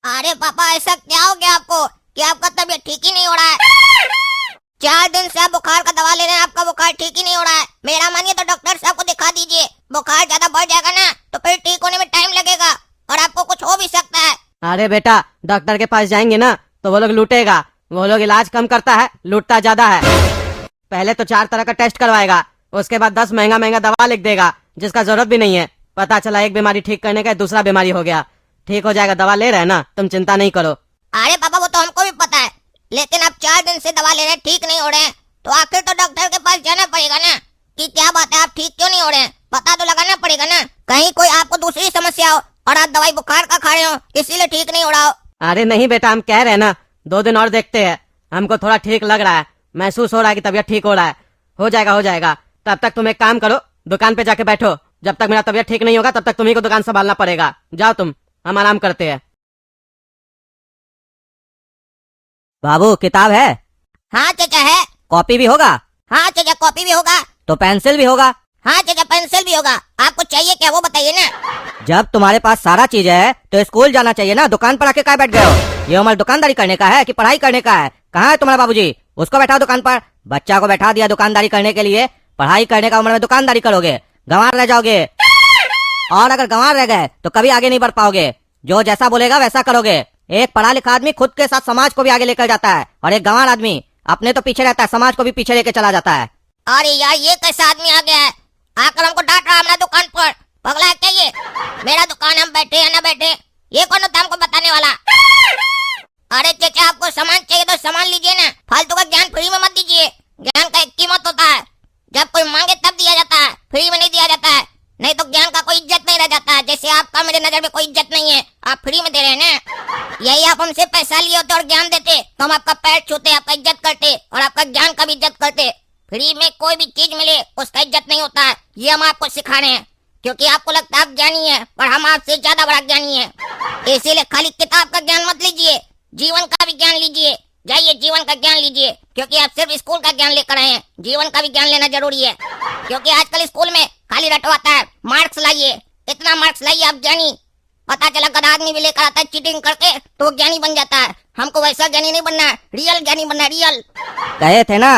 अरे पापा, ऐसा क्या हो गया आपको कि आपका तबीयत ठीक ही नहीं हो रहा है? 4 दिन से आप बुखार का दवा ले रहे हैं, आपका बुखार ठीक ही नहीं हो रहा है। मेरा मानिए तो डॉक्टर साहब को दिखा दीजिए। बुखार ज्यादा बढ़ जाएगा ना तो फिर ठीक होने में टाइम लगेगा और आपको कुछ हो भी सकता है। अरे बेटा, डॉक्टर के पास जाएंगे ना तो वो लोग लूटेगा। वो लोग इलाज कम करता है, लूटता ज्यादा है। पहले तो 4 तरह का टेस्ट करवाएगा, उसके बाद 10 महंगा महंगा दवा लिख देगा जिसका जरूरत भी नहीं है। पता चला एक बीमारी ठीक करने का दूसरा बीमारी हो गया। ठीक हो जाएगा, दवा ले रहे हैं ना, तुम चिंता नहीं करो। अरे पापा, वो तो हमको भी पता है, लेकिन आप 4 दिन से दवा ले रहे हैं, ठीक नहीं हो रहे हैं, तो आखिर तो डॉक्टर के पास जाना पड़ेगा ना कि क्या बात है, आप ठीक क्यों नहीं हो रहे हैं। पता तो लगाना पड़ेगा ना, कहीं कोई आपको दूसरी समस्या हो और आप दवाई बुखार का खा रहे हो इसीलिए ठीक नहीं हो रहा हो। अरे नहीं बेटा, हम कह रहे हैं ना 2 दिन और देखते हैं। हमको थोड़ा ठीक लग रहा है, महसूस हो रहा है कि तबीयत ठीक हो रहा है। हो जाएगा हो जाएगा। तब तक तुम एक काम करो, दुकान पे जाके बैठो। जब तक मेरा तबीयत ठीक नहीं होगा तब तक तुम्ही को दुकान संभालना पड़ेगा। जाओ तुम, हम आराम करते हैं। बाबू, किताब है? हाँ चाचा है। कॉपी भी होगा? हाँ चाचा, कॉपी भी होगा। तो पेंसिल भी होगा? हाँ चाचा, पेंसिल भी होगा। आपको चाहिए क्या वो बताइए ना। जब तुम्हारे पास सारा चीज है तो स्कूल जाना चाहिए ना, दुकान पर आके क्या बैठ गए हो? ये उम्र दुकानदारी करने का है कि पढ़ाई करने का है? कहाँ है तुम्हारा बाबूजी? उसको बैठाओ दुकान पर। बच्चा को बैठा दिया दुकानदारी करने के लिए, पढ़ाई करने का उम्र में दुकानदारी करोगे, गंवार रह जाओगे। और अगर गंवार रह गए तो कभी आगे नहीं बढ़ पाओगे। जो जैसा बोलेगा वैसा करोगे। एक पढ़ा लिखा आदमी खुद के साथ समाज को भी आगे लेकर जाता है, और एक गंवार आदमी अपने तो पीछे रहता है, समाज को भी पीछे लेके चला जाता है। अरे यार, ये कैसा आदमी आ गया है, आकर हमको डांट रहा है हमारा दुकान पर। पगला है क्या ये? मेरा दुकान, हम बैठे या ना बैठे, ये कौन होता हमको बताने वाला? अरे चाचा, आपको सामान चाहिए तो सामान लीजिए ना, फालतू का ज्ञान फ्री में मत दीजिए। ज्ञान का एक कीमत होता है, जब कोई मांगे तब दिया जाता है, फ्री में नहीं दिया जाता है। नहीं तो ज्ञान का कोई इज्जत नहीं रह जाता है। जैसे आपका मेरे नजर में कोई इज्जत नहीं है, आप फ्री में दे रहे हैं ना। यही आप हमसे पैसा लिए होते और ज्ञान देते तो हम आपका पैर छूते, आपका इज्जत करते और आपका ज्ञान का भी इज्जत करते। फ्री में कोई भी चीज मिले उसका इज्जत नहीं होता है, ये हम आपको सिखा रहे हैं। क्योंकि आपको लगता है आप ज्ञानी है, पर हम आपसे ज्यादा बड़ा ज्ञानी है। इसीलिए खाली किताब का ज्ञान मत लीजिए, जीवन का भी ज्ञान लीजिए। जाइए, जीवन का ज्ञान लीजिए, क्योंकि आप सिर्फ स्कूल का ज्ञान लेकर आए हैं, जीवन का भी ज्ञान लेना जरूरी है। क्योंकि आजकल स्कूल में खाली रटवाता है, मार्क्स लाइए, इतना मार्क्स लाइए आप ज्ञानी। पता चला गधा आदमी भी लेकर आता है चीटिंग करके तो ज्ञानी बन जाता है। हमको वैसा ज्ञानी नहीं बनना है, रियल ज्ञानी बनना है, रियल। कहे थे ना,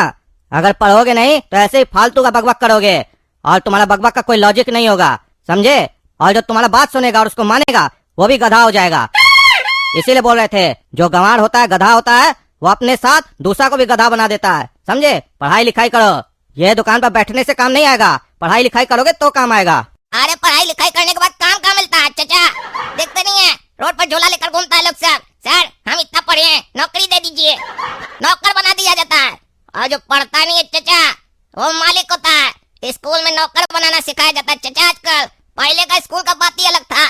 अगर पढ़ोगे नहीं तो ऐसे ही फालतू का बकबक करोगे और तुम्हारा बकबक का कोई लॉजिक नहीं होगा, समझे? और जो तुम्हारा बात सुनेगा और उसको मानेगा वो भी गधा हो जाएगा। इसीलिए बोल रहे थे, जो गंवार होता है, गधा होता है, वो अपने साथ दूसरा को भी गधा बना देता है, समझे? पढ़ाई लिखाई करो, ये दुकान पर बैठने से काम नहीं आएगा, पढ़ाई लिखाई करोगे तो काम आएगा। अरे पढ़ाई लिखाई करने के बाद काम कहाँ मिलता है चाचा? देखते नहीं है, रोड पर झोला लेकर घूमता है लोग सब। सर, हम इतना पढ़े हैं, नौकरी दे दीजिए। नौकर बना दिया जाता है, और जो पढ़ता नहीं है चाचा वो मालिक होता है। स्कूल में नौकर बनाना सिखाया जाता है चाचा आजकल। पहले का स्कूल का बात ही अलग था,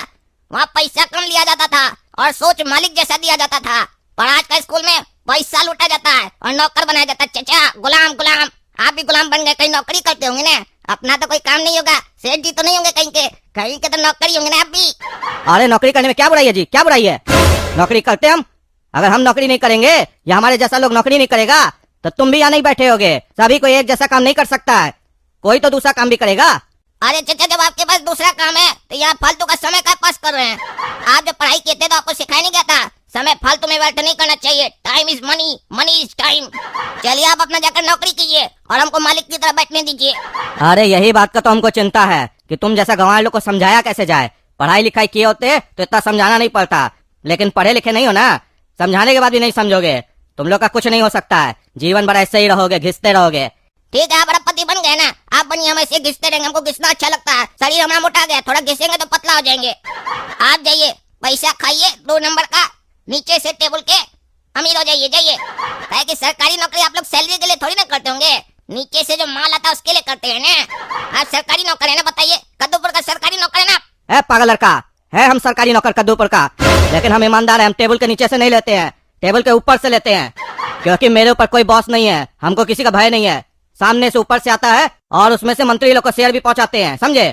वहाँ पैसा कम लिया जाता था और सोच मालिक जैसा दिया जाता था। पर आज का स्कूल में पैसा लूटा जाता है और नौकर बनाया जाता है चाचा। गुलाम गुलाम, आप भी गुलाम बन गए, कहीं नौकरी करते होंगे ना, अपना तो कोई काम नहीं होगा, सेठ जी तो नहीं होंगे कहीं के तो नौकरी होंगे ना आप भी। अरे नौकरी करने में क्या बुराई है जी, क्या बुराई है? नौकरी करते हम। अगर हम नौकरी नहीं करेंगे या हमारे जैसा लोग नौकरी नहीं करेगा तो तुम भी यहाँ नहीं बैठे होगे। सभी कोई एक जैसा काम नहीं कर सकता है, कोई तो दूसरा काम भी करेगा। अरे चाचा, जब आपके पास दूसरा काम है तो यहाँ फालतू का समय का पास कर रहे हैं। आप जब पढ़ाई किए थे तो आपको सिखाया नहीं गया था समय फालतू में व्यर्थ नहीं करना चाहिए। Time is money, money is time. चलिए, आप अपना जाकर नौकरी कीजिए और हमको मालिक की तरह बैठने दीजिए। अरे यही बात का तो हमको चिंता है कि तुम जैसा गंवार लोग को समझाया कैसे जाए। पढ़ाई लिखाई किए होते तो इतना समझाना नहीं पड़ता, लेकिन पढ़े लिखे नहीं हो ना, समझाने के बाद भी नहीं समझोगे। तुम लोग का कुछ नहीं हो सकता है, जीवन भर ऐसे ही रहोगे, घिसते रहोगे। ठीक है, आप बड़ा पति बन गए ना, आप बनिए, हम ऐसे घिसते रहेंगे, हमको घिसना अच्छा लगता है। शरीर हमारा मोटा गया, थोड़ा घिसेंगे तो पतला हो जाएंगे। आप जाइए, पैसा खाइए 2 नंबर का, नीचे से टेबल के अमीर हो जाइए। जाइए, क्या कि सरकारी नौकरी आप लोग सैलरी के लिए थोड़ी ना करते होंगे, नीचे से जो माल आता है उसके लिए करते हैं ना। आप सरकारी नौकर है ना, बताइए, कद्दूपुर का सरकारी नौकर है ना आप? है पागल लड़का, है हम सरकारी नौकर कद्दूपुर का, लेकिन हम ईमानदार है। हम टेबल के नीचे से नहीं लेते हैं, टेबल के ऊपर से लेते हैं, क्योंकि मेरे ऊपर कोई बॉस नहीं है, हमको किसी का भय नहीं है। सामने से ऊपर से आता है और उसमें से मंत्री लोग को शेयर भी पहुंचाते हैं, समझे?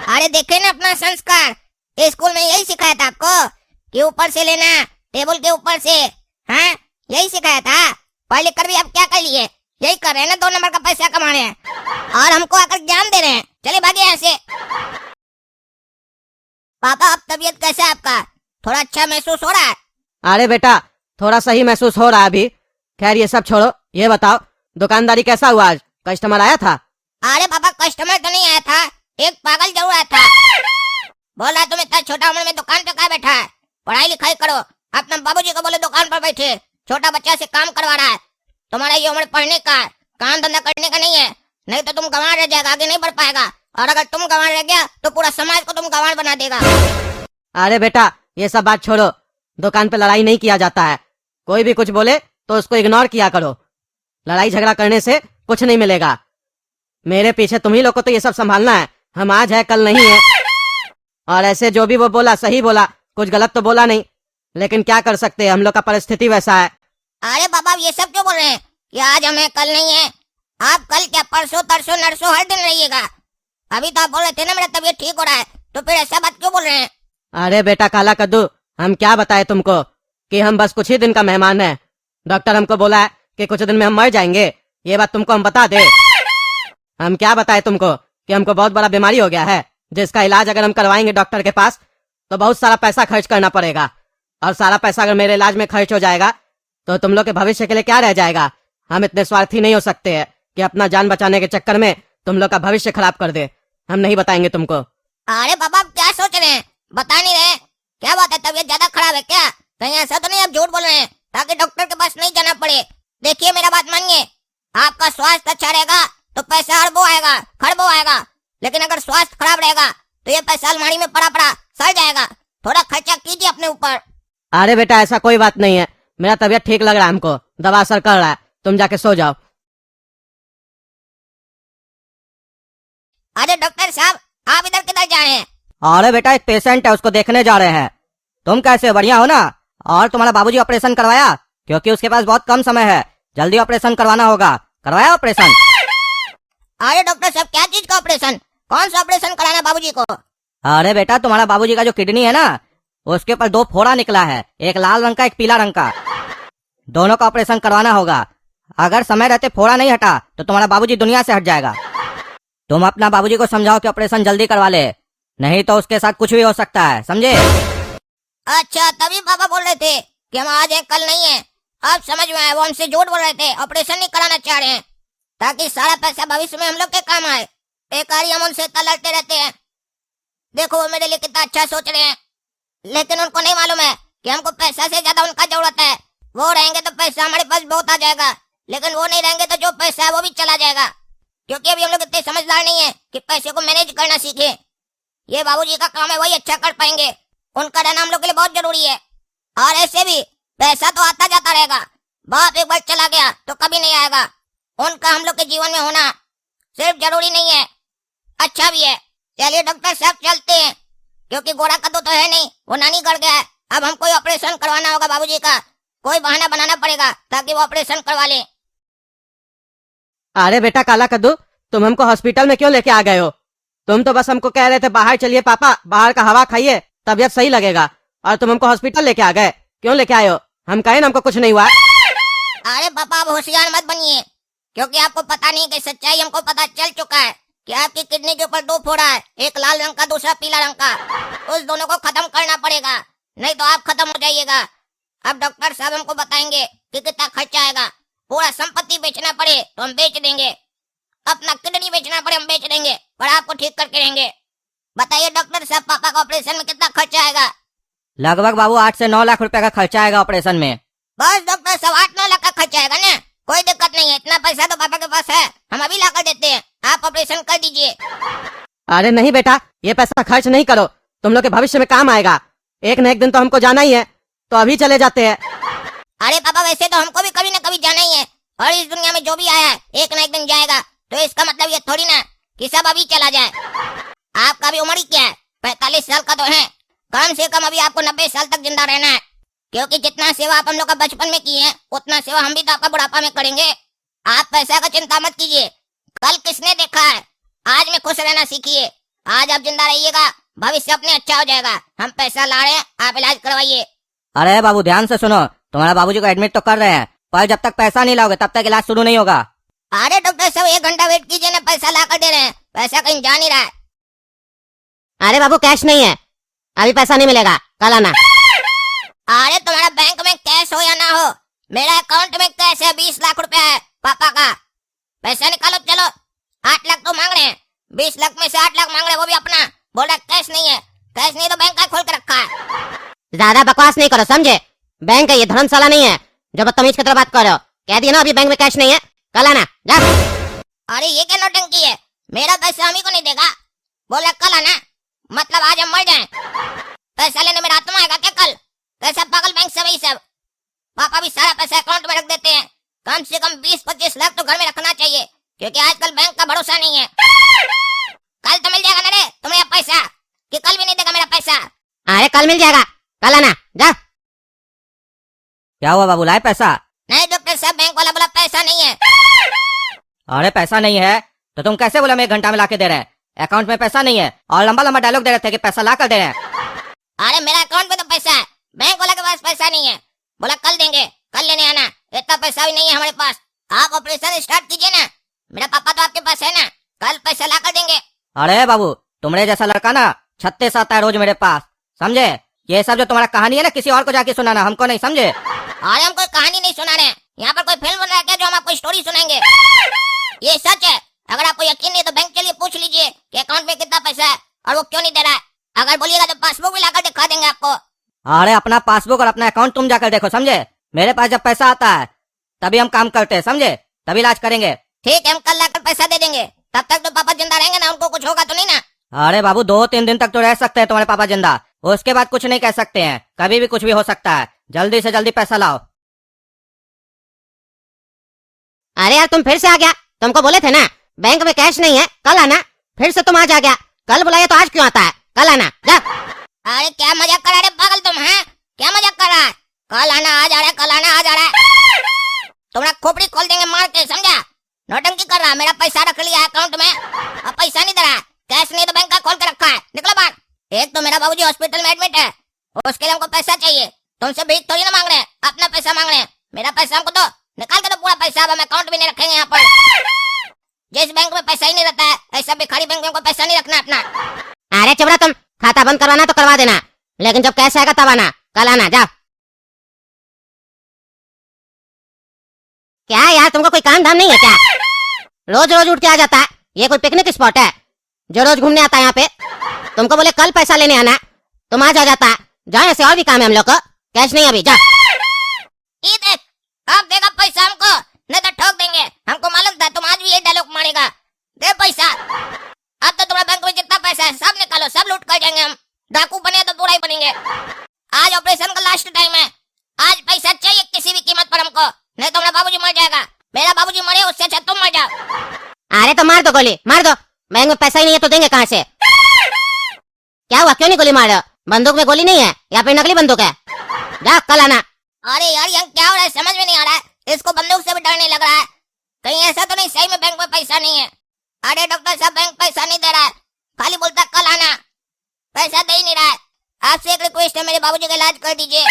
अरे देखे ना अपना संस्कार, स्कूल में यही सिखाया था आपको कि ऊपर से लेना, टेबल के ऊपर से। हाँ, यही सिखाया था। पढ़ लिख कर भी आप क्या कर लिए? यही कर रहे हैं ना, 2 नंबर का पैसा कमा रहे हैं और हमको आकर ज्ञान दे रहे हैं। चले भागे यहाँ से। पापा, अब तबीयत कैसा है आपका? थोड़ा अच्छा महसूस हो रहा है? अरे बेटा थोड़ा सही महसूस हो रहा है अभी। खैर ये सब छोड़ो, ये बताओ दुकानदारी कैसा हुआ आज? कस्टमर आया था? अरे पापा कस्टमर तो नहीं आया था, एक पागल जरूर आया था। बोल रहा तुम इतना छोटा उम्र में दुकान पे क्या बैठा है, पढ़ाई लिखाई करो। अपने बाबूजी को बोले दुकान पर बैठे, छोटा बच्चा से काम करवा रहा है। तुम्हारा ये उम्र पढ़ने का है, काम धंधा करने का नहीं है, नहीं तो तुम गंवार रह जाएगा, आगे नहीं बढ़ पाएगा। और अगर तुम गंवार रह गया तो पूरा समाज को तुम गंवार बना देगा। अरे बेटा ये सब बात छोड़ो, दुकान पे लड़ाई नहीं किया जाता है। कोई भी कुछ बोले तो उसको इग्नोर किया करो। लड़ाई झगड़ा करने से कुछ नहीं मिलेगा। मेरे पीछे तुम्ही लोग को तो ये सब संभालना है। हम आज है कल नहीं है। और ऐसे जो भी वो बोला सही बोला, कुछ गलत तो बोला नहीं, लेकिन क्या कर सकते हैं, हम लोग का परिस्थिति वैसा है। अरे बाबा ये सब क्यों बोल रहे हैं कि आज हमें कल नहीं है? आप कल क्या परसों तरसों नरसों हर दिन रहिएगा। अभी तो आप बोल रहे थे ना मेरा तबीयत ठीक हो रहा है, तो फिर ऐसा बात क्यों बोल रहे हैं? अरे बेटा काला कद्दू, हम क्या बताए तुमको कि हम बस कुछ ही दिन का मेहमान है। डॉक्टर हमको बोला है कि कुछ दिन में हम मर जाएंगे। ये बात तुमको हम बता दे। हम क्या बताए तुमको कि हमको बहुत बड़ा बीमारी हो गया है, जिसका इलाज अगर हम करवाएंगे डॉक्टर के पास तो बहुत सारा पैसा खर्च करना पड़ेगा। और सारा पैसा अगर मेरे इलाज में खर्च हो जाएगा तो तुम लोग के भविष्य के लिए क्या रह जाएगा। हम इतने स्वार्थी नहीं हो सकते हैं कि अपना जान बचाने के चक्कर में तुम लोग का भविष्य खराब कर दे। हम नहीं बताएंगे तुमको। अरे बाबा आप क्या सोच रहे हैं, बता नहीं रहे? क्या बात है, तबीयत ज्यादा खराब है क्या? कहीं ऐसा तो नहीं आप झूठ बोल रहे हैं ताकि डॉक्टर के पास नहीं जाना पड़े? देखिए मेरा बात मानिए, आपका स्वास्थ्य अच्छा रहेगा तो पैसा अरबों आएगा, खरबों आएगा। लेकिन अगर स्वास्थ्य खराब रहेगा तो ये पैसा अलमारी में पड़ा पड़ा सड़ जाएगा। थोड़ा खर्चा कीजिए अपने ऊपर। अरे बेटा ऐसा कोई बात नहीं है, मेरा तबीयत ठीक लग रहा है, हमको दवा असर कर रहा है। तुम जाके सो जाओ। अरे डॉक्टर साहब आप इधर किधर जा रहे हैं? अरे बेटा एक पेशेंट है, उसको देखने जा रहे हैं। तुम कैसे, बढ़िया हो ना? और तुम्हारा बाबूजी ऑपरेशन करवाया? क्योंकि उसके पास बहुत कम समय है, जल्दी ऑपरेशन करवाना होगा। करवाया ऑपरेशन? अरे डॉक्टर साहब क्या चीज का ऑपरेशन? कौन सा ऑपरेशन कराना बाबूजी को? अरे बेटा तुम्हारा बाबूजी का जो किडनी है ना, उसके ऊपर 2 फोड़ा निकला है, एक लाल रंग का एक पीला रंग का। दोनों का ऑपरेशन करवाना होगा। अगर समय रहते फोड़ा नहीं हटा तो तुम्हारा बाबूजी दुनिया से हट जाएगा। तुम अपना बाबूजी को समझाओ कि ऑपरेशन जल्दी करवा ले, नहीं तो उसके साथ कुछ भी हो सकता है, समझे? अच्छा तभी पापा बोल रहे थे कि हम आज हैं कल नहीं है। अब समझ में आया, वो हमसे झूठ बोल रहे थे, ऑपरेशन नहीं कराना चाह रहे हैं ताकि सारा पैसा भविष्य में हम लोग के काम आए। बेकार ही हम उनसे इतना लड़ते रहते हैं। देखो वो मेरे लिए कितना अच्छा सोच रहे हैं, लेकिन उनको नहीं मालूम है कि हमको पैसा से ज्यादा उनका जरूरत है। वो रहेंगे तो पैसा हमारे पास बहुत आ जाएगा, लेकिन वो नहीं रहेंगे तो जो पैसा है वो भी चला जाएगा। क्योंकि अभी हम लोग इतने समझदार नहीं है कि पैसे को मैनेज करना सीखे। ये बाबूजी का काम है, वही अच्छा कर पाएंगे। उनका रहना हम लोग के लिए बहुत जरूरी है। और ऐसे भी पैसा तो आता जाता रहेगा, बाप एक बार चला गया तो कभी नहीं आएगा। उनका हम लोग के जीवन में होना सिर्फ जरूरी नहीं है, अच्छा भी है। चलिए डॉक्टर साहब चलते हैं, क्योंकि गोरा कद्दू तो है नहीं, वो नानी कर गया है। अब हमको ऑपरेशन करवाना होगा बाबूजी का, कोई बहाना बनाना पड़ेगा ताकि वो ऑपरेशन करवा ले। अरे बेटा काला कद्दू, तुम हमको हॉस्पिटल में क्यों लेके आ गए हो? तुम तो बस हमको कह रहे थे बाहर चलिए पापा, बाहर का हवा खाइए, तबीयत सही लगेगा। और तुम हमको हॉस्पिटल लेके आ गए, क्यों लेके आए हो? हम कहे ना हमको कुछ नहीं हुआ। अरे पापा आप होशियार मत बनिए, क्योंकि आपको पता नहीं कि सच्चाई हमको पता चल चुका है कि आपकी किडनी के ऊपर 2 फोड़ा है, एक लाल रंग का दूसरा पीला रंग का। उस दोनों को खत्म करना पड़ेगा, नहीं तो आप खत्म हो जाइएगा। अब डॉक्टर साहब हमको बताएंगे कि कितना खर्चा आएगा। पूरा संपत्ति बेचना पड़े तो हम बेच देंगे, अपना किडनी बेचना पड़े हम बेच देंगे, पर आपको ठीक करके रहेंगे। बताइए डॉक्टर साहब पापा का ऑपरेशन में कितना खर्चा आएगा? लगभग बाबू 8 से 9 लाख रुपए का खर्चा आएगा ऑपरेशन में। बस डॉक्टर साहब 8-9 लाख का खर्चा आएगा ना, कोई दिक्कत नहीं है। इतना पैसा तो पापा के पास है, हम अभी ला कर देते हैं, आप ऑपरेशन कर दीजिए। अरे नहीं बेटा, ये पैसा खर्च नहीं करो, तुम लोग के भविष्य में काम आएगा। एक न एक दिन तो हमको जाना ही है, तो अभी चले जाते हैं। अरे पापा वैसे तो हमको भी कभी न कभी जाना ही है, और इस दुनिया में जो भी आया है एक न एक दिन जाएगा, तो इसका मतलब ये थोड़ी ना कि सब अभी चला जाए। आपका भी उम्र ही क्या है, 45 साल का तो है। कम से कम अभी आपको 90 साल तक जिंदा रहना है, क्योंकि जितना सेवा आप हम लोग का बचपन में किए हैं उतना सेवा हम भी तो आपका बुढ़ापा में करेंगे। आप पैसा का चिंता मत कीजिए, कल किसने देखा है, आज में खुश रहना सीखिए। आज आप जिंदा रहिएगा, भविष्य अपने अच्छा हो जाएगा। हम पैसा ला रहे हैं, आप इलाज करवाइए। अरे बाबू ध्यान से सुनो, तुम्हारा बाबूजी को एडमिट तो कर रहे हैं, पर जब तक पैसा नहीं लाओगे तब तक इलाज शुरू नहीं होगा। अरे डॉक्टर साहब 1 घंटा वेट कीजिए ना, पैसा ला कर दे रहे हैं, पैसा कहीं जा नहीं रहा है। अरे बाबू कैश नहीं है, अभी पैसा नहीं मिलेगा, कल आना। अरे तुम्हारा बैंक में कैश हो या ना हो, मेरा अकाउंट में कैश है, 20 लाख रुपया है पापा का। पैसा निकालो चलो। 8 लाख तो मांग रहे हैं, 20 लाख में से 8 लाख मांग रहे हैं, वो भी अपना। बोल रहा कैश नहीं है, कैश नहीं तो बैंक का खोल के रखा है। ज्यादा बकवास नहीं करो, समझे? बैंक है ये, धर्मशाला नहीं है जो बदतमीज की तरह बात कर रहे हो। कह दिया ना अभी बैंक में कैश नहीं है, कल आना जा। अरे ये क्या नौटंकी है, मेरा पैसा हम ही को नहीं देगा। बोल रहा कल आना, मतलब आज हम मर जाएं। पैसा लेने मेरा आत्मा आएगा क्या कल? कैसा पागल बैंक से वही सब। पापा भी सारा पैसा अकाउंट में रख देते हैं, कम से कम 20-25 लाख तो घर में रखना चाहिए, क्योंकि आजकल बैंक का भरोसा नहीं है। कल तो मिल जाएगा ना रे तुम्हें पैसा, कि कल भी नहीं देगा मेरा पैसा? अरे कल मिल जाएगा, कल आना जा। क्या हुआ बाबू, लाए पैसा? नहीं डॉक्टर साहब, बैंक वाला बोला पैसा नहीं है। अरे पैसा नहीं है तो तुम कैसे बोला मैं 1 घंटा में लाके दे रहे हैं? अकाउंट में पैसा नहीं है और लंबा लंबा डायलॉग दे रहे थे कि पैसा ला कर दे रहे हैं। अरे मेरा अकाउंट में तो पैसा है, बैंक वाला के पास पैसा नहीं है। बोला कल देंगे, कल लेने आना। इतना पैसा भी नहीं है हमारे पास। आप ऑपरेशन स्टार्ट कीजिए ना, मेरा पापा तो आपके पास है ना, कल पैसा ला कर देंगे। अरे बाबू, तुम्हारे जैसा लड़का ना 36 आता है रोज मेरे पास, समझे? ये सब जो तुम्हारा कहानी है ना, किसी और को जाके सुनाना, हमको नहीं, समझे? अरे हम कोई कहानी नहीं सुना रहे हैं, यहाँ पर कोई फिल्म बन रहा है क्या जो हम आपको स्टोरी सुनाएंगे? ये सच है। अगर आपको यकीन नहीं तो बैंक चलिए पूछ लीजिए कि अकाउंट में कितना पैसा है और वो क्यों नहीं दे रहा है। अगर बोलिएगा तो पासबुक भी लाकर दिखा देंगे आपको। अरे अपना पासबुक और अपना अकाउंट तुम जाकर देखो, समझे? मेरे पास जब पैसा आता है तभी हम काम करते हैं, समझे? तभी इलाज करेंगे। ठीक है, हम कल लाकर पैसा दे देंगे। तब तक तो पापा जिंदा रहेंगे ना, उनको कुछ होगा तो नहीं ना? अरे बाबू, 2-3 दिन तक तो रह सकते हैं तुम्हारे पापा जिंदा, उसके बाद कुछ नहीं कह सकते हैं, कभी भी कुछ भी हो सकता है। जल्दी से जल्दी पैसा लाओ। अरे यार तुम फिर से आ गया, तुमको बोले थे ना बैंक में कैश नहीं है, कल आना। फिर से तुम आज आ गया, कल बुलाया तो आज क्यों आता है? कल आना जा। अरे क्या मजाक कर रहा है पागल तुम, हैं? क्या मजाक कर रहा है? कल आना आ जा रहा है, कल आना आ जा रहा है। तुम्हारा खोपड़ी खोल देंगे मार के, समझा? नौटंकी कर रहा है, मेरा पैसा रख लिया अकाउंट में, अब पैसा नहीं दे रहा है। कैश नहीं तो बैंक का खोल के रखा है, निकलो बाहर। एक तो मेरा बाबूजी हॉस्पिटल में एडमिट है, उसके लिए हमको पैसा चाहिए। तुमसे भीख थोड़ी ना मांग रहे हैं, अपना पैसा मांग रहे हैं। मेरा पैसा हमको दो, निकाल के दो पूरा पैसा, अब हम अकाउंट भी नहीं रखेंगे यहाँ पर। जिस बैंक में पैसा ही नहीं रहता है, ऐसा भिखारी बैंक में हमको पैसा नहीं रखना अपना। अरे चुप रहा तुम, खाता बंद करवाना तो करवा देना, लेकिन जब कैश आएगा तब आना, कल आना जा। क्या यार तुमको कोई काम धाम नहीं है क्या? रोज रोज उठ के आ जाता है, ये कोई पिकनिक स्पॉट है जो रोज घूमने आता है यहाँ पे? तुमको बोले कल पैसा लेने आना, तुम आज आ जाता है। जाओ, ऐसे और भी काम है हम लोग को, कैश नहीं अभी, जा। ये देख, अब देगा पैसा हमको, नहीं तो ठोक देंगे। हमको मालूम था तुम आज भी ये डायलॉग मारेगा। दे पैसा, अब तो तुम्हारे बैंक में जितना पैसा है सब निकालो, सब लूट कर जाएंगे हम। डाकू बने तो पूरा ही बनेंगे। आज ऑपरेशन का लास्ट टाइम है, आज पैसा चाहिए किसी भी कीमत पर हमको, नहीं तो हमारा बाबूजी मर जाएगा। मेरा बाबूजी मरे उससे अच्छा तुम मर जाओ। अरे तो मार दो गोली, मार दो। बैंक में पैसा ही नहीं है तो देंगे कहाँ से? क्या हुआ, क्यों नहीं गोली मार रहे हो? बंदूक में गोली नहीं है या फिर नकली बंदूक है? जा, कल आना। अरे यार ये क्या हो रहा है, समझ में नहीं आ रहा है। इसको बंदूक से भी डर नहीं लग रहा है, कहीं ऐसा तो नहीं सही में बैंक में पैसा नहीं है? अरे डॉक्टर साहब, बैंक पैसा नहीं दे रहा है, खाली बोलता कल आना, पैसा दे ही नहीं रहा है। आपसे एक रिक्वेस्ट है, मेरे बाबूजी का इलाज कर दीजिए।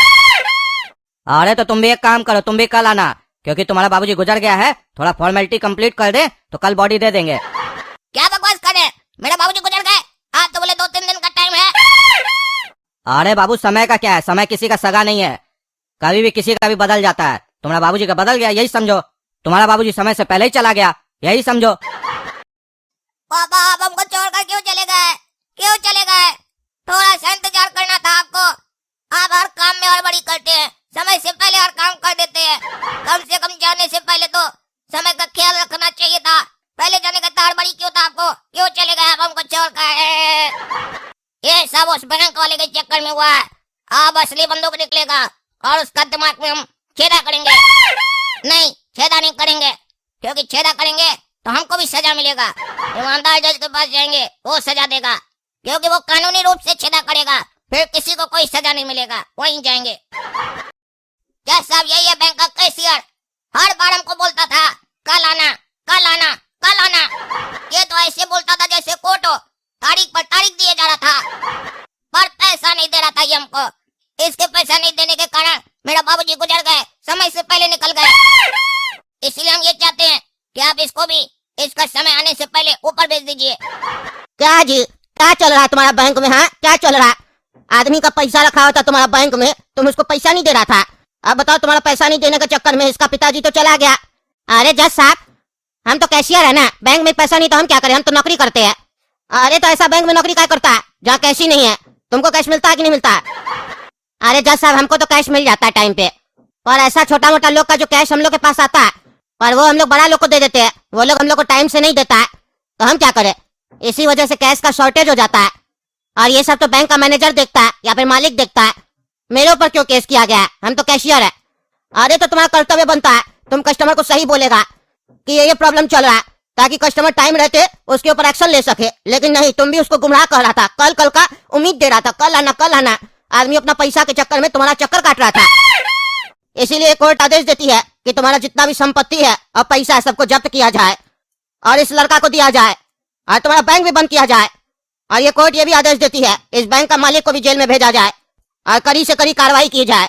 अरे तो तुम भी एक काम करो, तुम भी कल आना, क्योंकि तुम्हारा बाबूजी गुजर गया है। थोड़ा फॉर्मेलिटी कंप्लीट कर दे तो कल बॉडी दे देंगे। क्या बकवास कर रहे हैं? मेरा बाबूजी गुजर गए, आप तो बोले 2-3 दिन का टाइम है। अरे बाबू, समय का क्या है, समय किसी का सगा नहीं है, कभी भी किसी का भी बदल जाता है। तुम्हारा बाबूजी का बदल गया, यही समझो। तुम्हारा बाबूजी समय से पहले ही चला गया, यही समझो। पापा आप हमको छोड़कर क्यों चले गए? क्यों चले गए? थोड़ा सा इंतजार करना था आपको। आप हर काम में हड़बड़ी करते हैं, समय से पहले हर काम कर देते हैं। कम से कम जाने से पहले तो समय का ख्याल रखना चाहिए था। पहले जाने का हड़बड़ी क्यों था आपको? क्यों चले गए आप हमको छोड़कर? ये सब उस बैंक वाले के चक्कर में हुआ है। अब असली बंदूक निकलेगा और उसका दिमाग में हम छेदा करेंगे। नहीं, छेदा नहीं करेंगे, क्योंकि छेदा करेंगे तो हमको भी सजा मिलेगा। ईमानदार जज के पास जाएंगे, वो सजा देगा, क्योंकि वो कानूनी रूप से छेदा करेगा। फिर किसी को कोई सजा नहीं मिलेगा, वहीं जाएंगे। क्या साहब, यही है बैंक का कैशियर, हर बार हमको बोलता था कल आना, कल आना, कल आना। ये तो ऐसे बोलता था जैसे कोर्ट हो, तारीख पर तारीख दिए जा रहा था, पर पैसा नहीं दे रहा था ये हमको। इसके पैसा नहीं देने के कारण मेरा बाबूजी गुजर गए, समय से पहले निकल गए। इसलिए हम ये चाहते हैं कि आप इसको भी इसका समय आने से पहले ऊपर भेज दीजिए। क्या जी, क्या चल रहा है तुम्हारा बैंक में? हाँ, क्या चल रहा है? आदमी का पैसा रखा होता तुम्हारा बैंक में, तुम उसको पैसा नहीं दे रहा था। अब बताओ, तुम्हारा पैसा नहीं देने के चक्कर में इसका पिताजी तो चला गया। अरे जज साहब, हम तो कैशियर है ना, बैंक में पैसा नहीं तो हम क्या करें, हम तो नौकरी करते हैं। अरे तो ऐसा बैंक में नौकरी क्या करता है जहाँ कैश ही नहीं है? तुमको कैश मिलता है कि नहीं मिलता है? अरे जज साहब, हमको तो कैश मिल जाता है टाइम पे, पर ऐसा छोटा मोटा लोग का जो कैश हम लोग के पास आता है, पर वो हम लोग बड़ा लोग को दे देते हैं, वो लोग हम लोग को टाइम से नहीं देता है, तो हम क्या करें? इसी वजह से कैश का शॉर्टेज हो जाता है। और ये सब तो बैंक का मैनेजर देखता है या फिर मालिक देखता है। मेरे ऊपर क्यों केस किया गया है? हम तो कैशियर है। अरे तो तुम्हारा कर्तव्य बनता है, तुम कस्टमर को सही बोलेगा कि ये प्रॉब्लम चल रहा है, ताकि कस्टमर टाइम रहते उसके ऊपर एक्शन ले सके। लेकिन नहीं, तुम भी उसको गुमराह कर रहा था, कल कल का उम्मीद दे रहा था, कल आना कल आना। आदमी अपना पैसा के चक्कर में तुम्हारा चक्कर काट रहा था। इसीलिए कोर्ट आदेश देती है कि तुम्हारा जितना भी संपत्ति है और पैसा है सबको जब्त किया जाए और इस लड़का को दिया जाए और तुम्हारा बैंक भी बंद किया जाए। और ये कोर्ट ये भी आदेश देती है इस बैंक का मालिक को भी जेल में भेजा जाए और कड़ी से कड़ी कार्रवाई की जाए।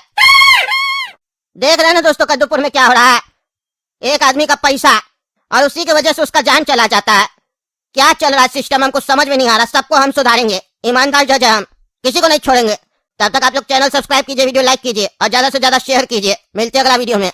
देख रहे हैं ना दोस्तों, कद्दूपुर में क्या हो रहा है? एक आदमी का पैसा और उसी की वजह से उसका जान चला जाता है। क्या चल रहा है सिस्टम, हमको समझ में नहीं आ रहा। सबको हम सुधारेंगे, ईमानदार जज है हम, किसी को नहीं छोड़ेंगे। तब तक आप लोग चैनल सब्सक्राइब कीजिए, वीडियो लाइक कीजिए और ज्यादा से ज्यादा शेयर कीजिए। मिलते हैं अगला वीडियो में।